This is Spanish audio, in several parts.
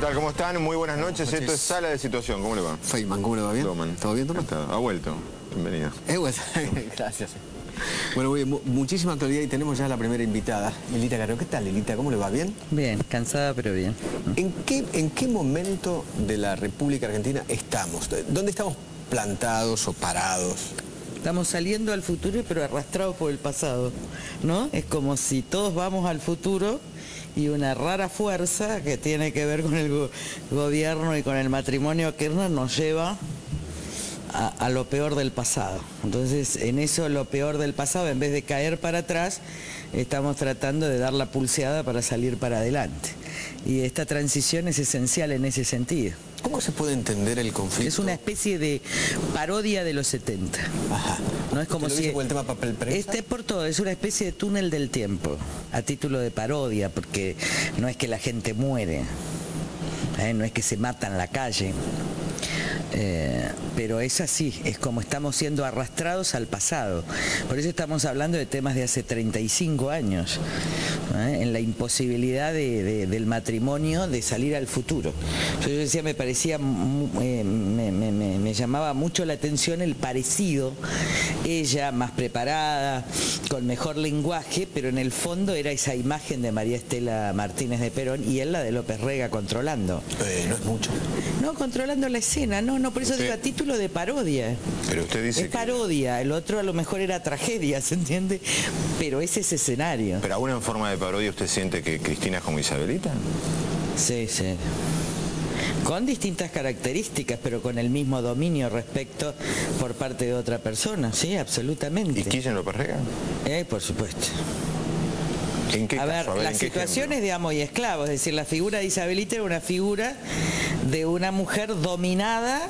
tal? ¿Cómo están? Muy buenas noches. Esto es Sala de Situación. ¿Cómo le va? Feynman, ¿cómo le va? ¿Bien? Doman. ¿Todo bien, Doman? Ha vuelto. Bienvenido. Gracias. Bueno, muchísima actualidad y tenemos ya la primera invitada, Lilita Carrió. ¿Qué tal, Lilita? ¿Cómo le va? ¿Bien? Bien, cansada pero bien. ¿En qué momento de la República Argentina estamos? ¿Dónde estamos plantados o parados? Estamos saliendo al futuro pero arrastrados por el pasado, ¿no? Es como si todos vamos al futuro y una rara fuerza que tiene que ver con el gobierno y con el matrimonio Kirchner nos lleva a lo peor del pasado. Entonces, en eso, lo peor del pasado, en vez de caer para atrás, estamos tratando de dar la pulseada para salir para adelante. Y esta transición es esencial en ese sentido. ¿Cómo se puede entender el conflicto? Es una especie de parodia de los 70. Ajá. No es como si... el tema papel prensa? Por todo, es una especie de túnel del tiempo, a título de parodia, porque no es que la gente muere, no es que se mata en la calle. Pero es así, es como estamos siendo arrastrados al pasado. Por eso estamos hablando de temas de hace 35 años, en la imposibilidad del matrimonio de salir al futuro. Yo decía, me parecía, me llamaba mucho la atención el parecido, ella más preparada, con mejor lenguaje, pero en el fondo era esa imagen de María Estela Martínez de Perón y él la de López Rega controlando. No es mucho. No, controlando la escena, no, por eso digo a título de parodia. Pero usted dice es parodia, el otro a lo mejor era tragedia, ¿se entiende? Pero ese es escenario. ¿Pero aún en forma de parodia usted siente que Cristina es como Isabelita? Sí, sí. Con distintas características, pero con el mismo dominio respecto por parte de otra persona, sí, absolutamente. ¿Y Kirchner López Rega? Por supuesto. ¿En qué A ver, caso? las situaciones de amo y esclavo, es decir, la figura de Isabelita era una figura de una mujer dominada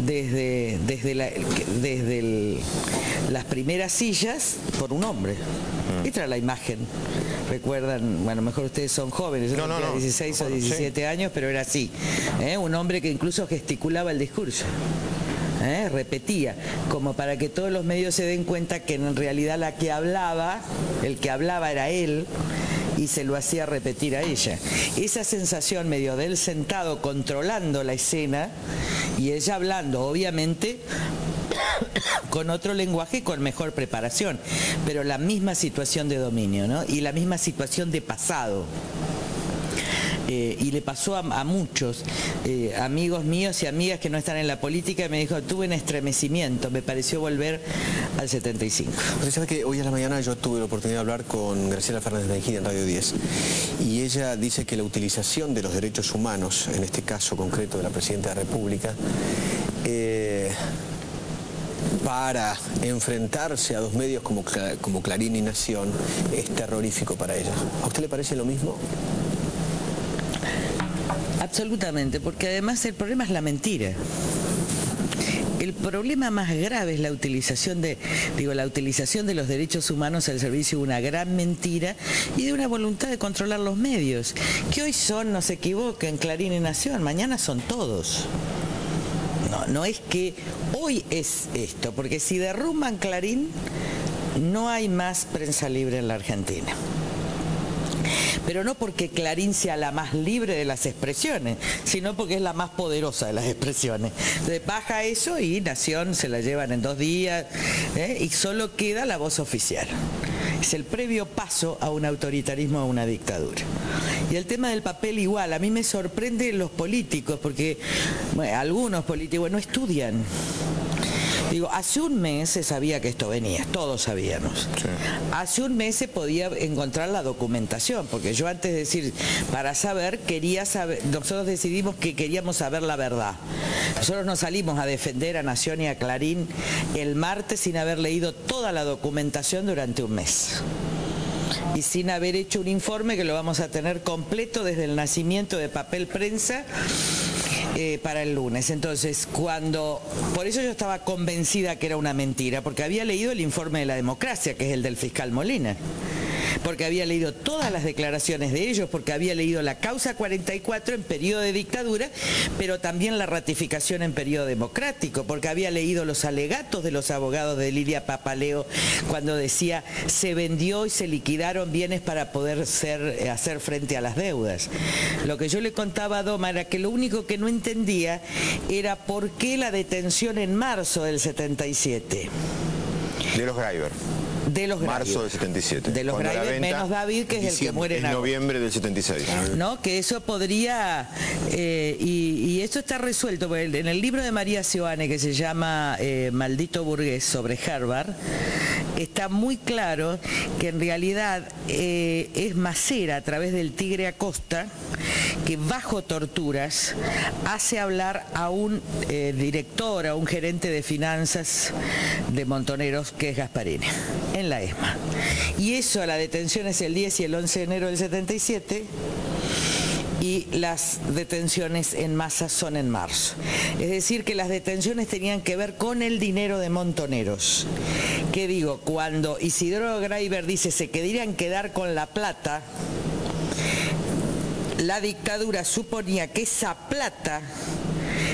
desde las primeras sillas por un hombre. Esta era la imagen. Recuerdan, bueno, mejor ustedes son jóvenes, yo tenía 16 o 17 años, pero era así. Un hombre que incluso gesticulaba el discurso. Repetía, como para que todos los medios se den cuenta que en realidad el que hablaba era él y se lo hacía repetir a ella. Esa sensación medio de él sentado controlando la escena y ella hablando, obviamente con otro lenguaje y con mejor preparación, pero la misma situación de dominio, ¿no? Y la misma situación de pasado. Y le pasó a muchos amigos míos y amigas que no están en la política, y me dijo, tuve un estremecimiento, me pareció volver al 75. Usted sabe que hoy a la mañana yo tuve la oportunidad de hablar con Graciela Fernández Mejía en Radio 10 y ella dice que la utilización de los derechos humanos, en este caso concreto de la Presidenta de la República, para enfrentarse a dos medios como Clarín y Nación es terrorífico para ella. ¿A usted le parece lo mismo? Absolutamente, porque además el problema es la mentira. El problema más grave es la utilización de los derechos humanos al servicio de una gran mentira y de una voluntad de controlar los medios, que hoy son, no se equivoquen, Clarín y Nación, mañana son todos. No es que hoy es esto, porque si derrumban Clarín, no hay más prensa libre en la Argentina. Pero no porque Clarín sea la más libre de las expresiones, sino porque es la más poderosa de las expresiones. Entonces baja eso y Nación se la llevan en 2 días, y solo queda la voz oficial. Es el previo paso a un autoritarismo, a una dictadura. Y el tema del papel igual, a mí me sorprende los políticos, porque algunos políticos no estudian. Digo, hace un mes se sabía que esto venía, todos sabíamos. Sí. Hace un mes se podía encontrar la documentación, porque yo antes de decir, para saber, nosotros decidimos que queríamos saber la verdad. Nosotros nos salimos a defender a Nación y a Clarín el martes sin haber leído toda la documentación durante un mes. Y sin haber hecho un informe que lo vamos a tener completo desde el nacimiento de papel prensa para el lunes. Entonces, por eso yo estaba convencida que era una mentira, porque había leído el informe de la democracia, que es el del fiscal Molina. porque había leído todas las declaraciones de ellos, porque había leído la causa 44 en periodo de dictadura, pero también la ratificación en periodo democrático, porque había leído los alegatos de los abogados de Lidia Papaleo cuando decía se vendió y se liquidaron bienes para poder hacer frente a las deudas. Lo que yo le contaba a Doma era que lo único que no entendía era por qué la detención en marzo del 77. De los Greiber. De los Marzo Greiber. del 77. De los Greiber menos David, que es el que muere en agosto. noviembre del 76. ¿No? Que eso podría, y esto está resuelto, porque en el libro de María Seoane, que se llama Maldito Burgués, sobre Harvard, está muy claro que en realidad es Macera, a través del Tigre Acosta, que bajo torturas hace hablar a un director, a un gerente de finanzas de Montoneros, que es Gasparini, en la ESMA. Y eso, la detención es el 10 y el 11 de enero del 77, y las detenciones en masa son en marzo. Es decir, que las detenciones tenían que ver con el dinero de Montoneros. ¿Qué digo? Cuando Isidoro Greiber dice se querían quedar con la plata, la dictadura suponía que esa plata,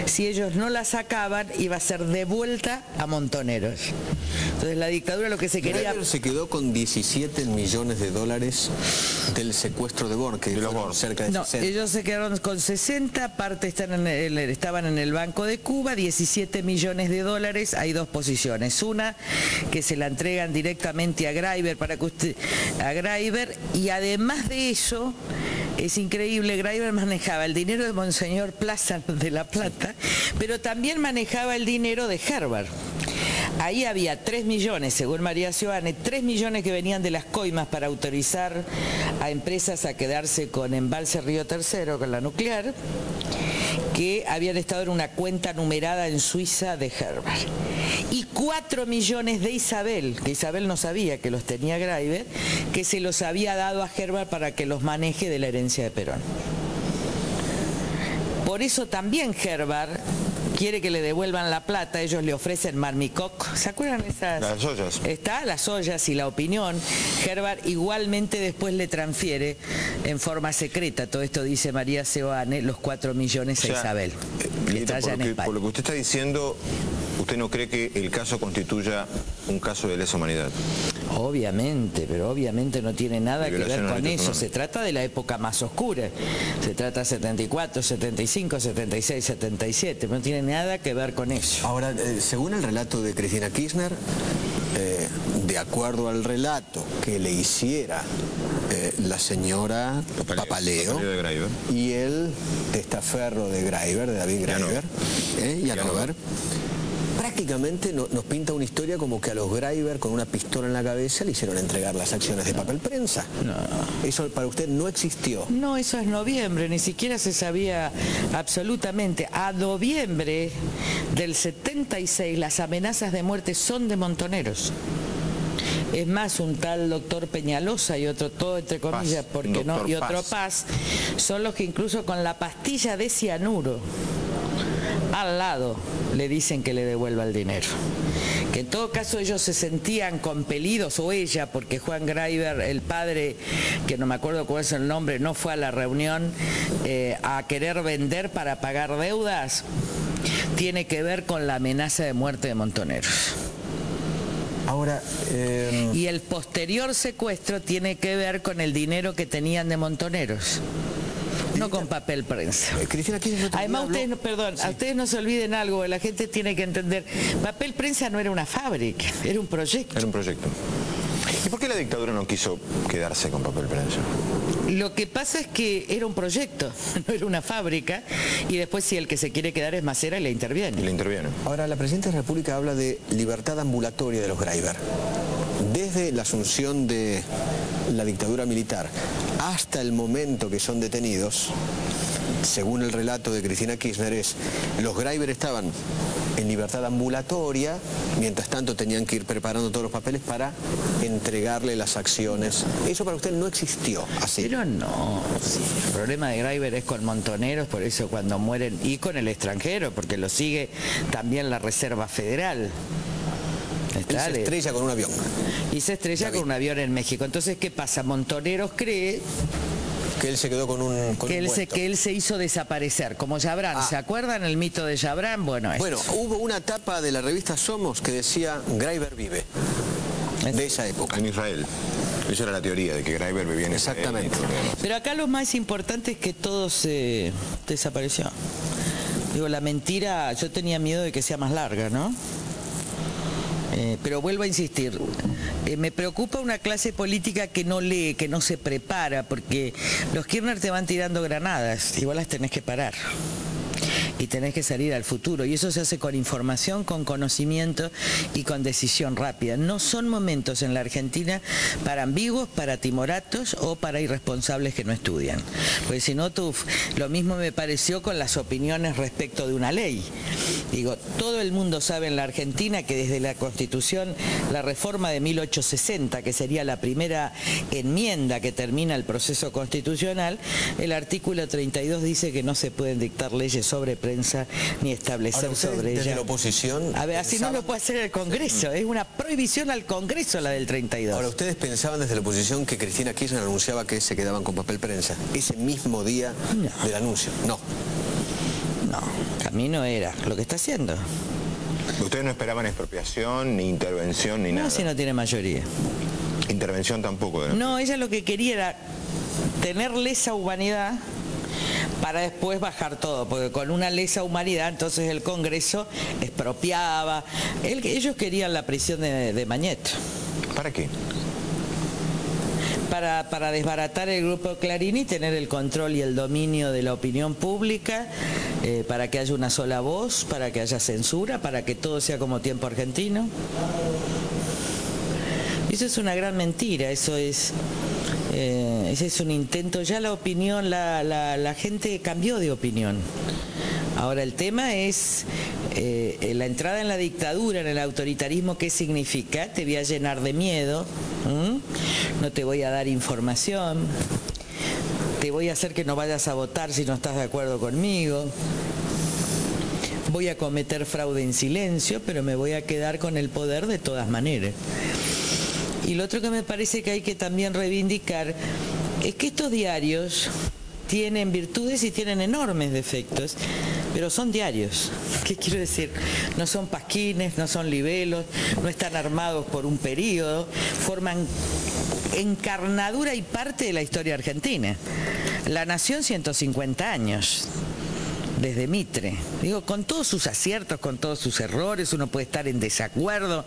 si ellos no la sacaban, iba a ser devuelta a Montoneros. Entonces la dictadura lo que se quería... Greiber se quedó con 17 millones de dólares del secuestro de Born, que fueron cerca de 60. Ellos se quedaron con 60, parte estaban en el Banco de Cuba, 17 millones de dólares, hay dos posiciones. Una, que se la entregan directamente a Greiber, y además de eso, es increíble, Greiber manejaba el dinero de Monseñor Plaza de La Plata, pero también manejaba el dinero de Harvard. Ahí había 3 millones, según María Seoane, 3 millones que venían de las coimas para autorizar a empresas a quedarse con Embalse Río Tercero, con la nuclear, que habían estado en una cuenta numerada en Suiza de Harvard. Y 4 millones de Isabel, que Isabel no sabía que los tenía Greiber, que se los había dado a Harvard para que los maneje de la herencia de Perón. Por eso también Harvard quiere que le devuelvan la plata, ellos le ofrecen Marmicoc, ¿se acuerdan esas? Las ollas. Está, las ollas y la opinión. Harvard igualmente después le transfiere en forma secreta, todo esto dice María Seoane, los 4 millones a Isabel. Por lo que usted está diciendo, ¿usted no cree que el caso constituya un caso de lesa humanidad? Obviamente, pero obviamente no tiene nada que ver con eso. Se trata de la época más oscura. Se trata de 74, 75, 76, 77. No tiene nada que ver con eso. Ahora, según el relato de Cristina Kirchner, de acuerdo al relato que le hiciera la señora Papaleo y el testaferro de Greiber, de David Greiber, Janover, prácticamente nos pinta una historia como que a los Greiber con una pistola en la cabeza le hicieron entregar las acciones de papel prensa. No. ¿Eso para usted no existió? No, eso es noviembre, ni siquiera se sabía absolutamente. A noviembre del 76 las amenazas de muerte son de Montoneros. Es más, un tal doctor Peñalosa y otro, todo entre comillas, Paz, porque no, y otro Paz. Paz, son los que incluso con la pastilla de cianuro al lado le dicen que le devuelva el dinero. Que en todo caso ellos se sentían compelidos, o ella, porque Juan Greiber, el padre, que no me acuerdo cuál es el nombre, no fue a la reunión, a querer vender para pagar deudas, tiene que ver con la amenaza de muerte de Montoneros. Ahora, Y el posterior secuestro tiene que ver con el dinero que tenían de Montoneros, no con papel prensa. Cristina Kirchner Además, ustedes, a ustedes no se olviden algo, la gente tiene que entender, papel prensa no era una fábrica, era un proyecto. Era un proyecto. ¿Y por qué la dictadura no quiso quedarse con papel prensa? Lo que pasa es que era un proyecto, no era una fábrica, y después si el que se quiere quedar es Macera, le interviene. Y le interviene. Ahora, la Presidenta de la República habla de libertad ambulatoria de los Greiber. Desde la asunción de la dictadura militar hasta el momento que son detenidos, según el relato de Cristina Kirchner, los Greiber estaban en libertad ambulatoria, mientras tanto tenían que ir preparando todos los papeles para entregarle las acciones. Eso para usted no existió así. Pero no, sí. El problema de Greiber es con Montoneros, por eso cuando mueren, y con el extranjero, porque lo sigue también la Reserva Federal. Él se estrella con un avión. Y se estrella con un avión en México. Entonces, ¿qué pasa? Montoneros cree que él se quedó con un que él se hizo desaparecer, como Chabrán. ¿Se acuerdan el mito de Chabrán? Bueno, hubo una tapa de la revista Somos que decía Greiber vive. De esa época. En Israel. Esa era la teoría, de que Greiber vivía en Israel. Exactamente. Pero acá lo más importante es que todo se desapareció. Digo, la mentira, yo tenía miedo de que sea más larga, ¿no? Pero vuelvo a insistir, me preocupa una clase política que no lee, que no se prepara, porque los Kirchner te van tirando granadas, igual las tenés que parar. Y tenés que salir al futuro. Y eso se hace con información, con conocimiento y con decisión rápida. No son momentos en la Argentina para ambiguos, para timoratos o para irresponsables que no estudian. Porque si no, lo mismo me pareció con las opiniones respecto de una ley. Digo, todo el mundo sabe en la Argentina que desde la Constitución, la reforma de 1860, que sería la primera enmienda que termina el proceso constitucional, el artículo 32 dice que no se pueden dictar leyes sobre prensa ni establecer sobre ella. Desde la oposición. A ver, así no lo puede hacer el Congreso. Es una prohibición al Congreso la del 32. Ahora, ¿ustedes pensaban desde la oposición que Cristina Kirchner anunciaba que se quedaban con papel prensa ese mismo día del anuncio? No. No, Camino era lo que está haciendo. ¿Ustedes no esperaban expropiación, ni intervención, ni nada? No, si no tiene mayoría. Intervención tampoco. No, ella lo que quería era tener lesa humanidad para después bajar todo, porque con una lesa humanidad entonces el Congreso expropiaba. Ellos querían la prisión de Mañet. ¿Para qué? Para desbaratar el grupo Clarín y tener el control y el dominio de la opinión pública, para que haya una sola voz, para que haya censura, para que todo sea como tiempo argentino. Eso es una gran mentira, ese es un intento. Ya la opinión, la gente cambió de opinión. Ahora el tema es la entrada en la dictadura, en el autoritarismo. ¿Qué significa? Te voy a llenar de miedo, no te voy a dar información, te voy a hacer que no vayas a votar si no estás de acuerdo conmigo, voy a cometer fraude en silencio, pero me voy a quedar con el poder de todas maneras. Y lo otro que me parece que hay que también reivindicar es que estos diarios tienen virtudes y tienen enormes defectos, pero son diarios. ¿Qué quiero decir? No son pasquines, no son libelos, no están armados por un periodo, forman encarnadura y parte de la historia argentina. La Nación, 150 años. Desde Mitre, digo, con todos sus aciertos, con todos sus errores, uno puede estar en desacuerdo,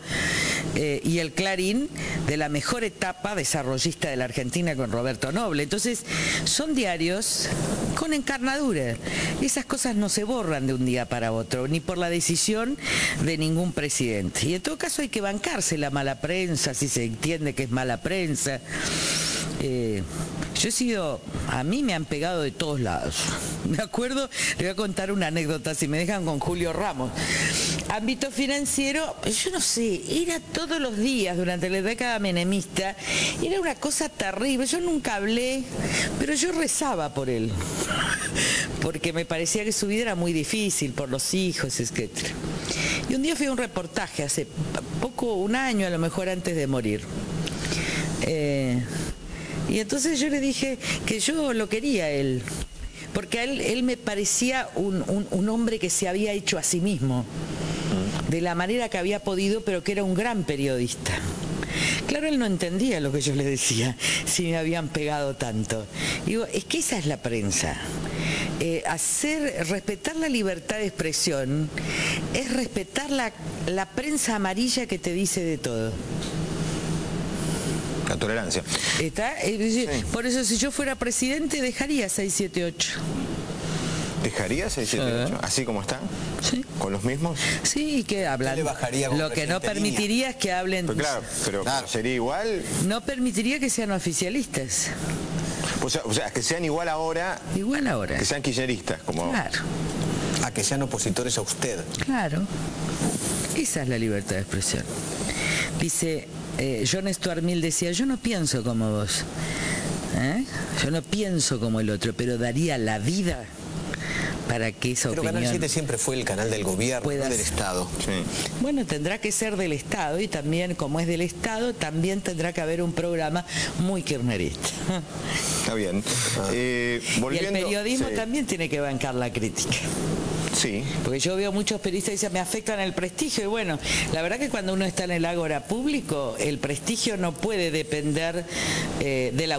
y el Clarín de la mejor etapa desarrollista de la Argentina con Roberto Noble. Entonces, son diarios con encarnadura, y esas cosas no se borran de un día para otro, ni por la decisión de ningún presidente. Y en todo caso hay que bancarse la mala prensa, si se entiende que es mala prensa. A mí me han pegado de todos lados. Me acuerdo, le voy a contar una anécdota, si me dejan, con Julio Ramos. Ámbito financiero, yo no sé, era todos los días durante la década menemista, era una cosa terrible. Yo nunca hablé, pero yo rezaba por él, porque me parecía que su vida era muy difícil, por los hijos, etc. Y un día fui a un reportaje, hace poco, un año a lo mejor antes de morir. Y entonces yo le dije que yo lo quería a él, porque a él me parecía un hombre que se había hecho a sí mismo, de la manera que había podido, pero que era un gran periodista. Claro, él no entendía lo que yo le decía, si me habían pegado tanto. Digo, es que esa es la prensa. Respetar la libertad de expresión es respetar la prensa amarilla que te dice de todo. La tolerancia. ¿Está? Sí. Por eso, si yo fuera presidente, dejaría 678. ¿Dejaría 678? ¿Así como están? Sí. ¿Con los mismos? Sí, y que hablan. Lo que no permitiría es que hablen... Pero claro, sería igual... No permitiría que sean oficialistas. O sea, que sean igual ahora... Igual ahora. Que sean kirchneristas, como... Claro. A que sean opositores a usted. Claro. Esa es la libertad de expresión. Dice... John Stuart Mill decía, yo no pienso como vos, yo no pienso como el otro, pero daría la vida para que esa Pero opinión... Canal 7 siempre fue el canal del gobierno, no del Estado. Sí. Bueno, tendrá que ser del Estado, y también, como es del Estado, también tendrá que haber un programa muy kirchnerista. Está bien. Volviendo, y el periodismo sí. también tiene que bancar la crítica. Sí. Porque yo veo muchos periodistas que dicen, me afectan el prestigio. Y bueno, la verdad que cuando uno está en el ágora público, el prestigio no puede depender de la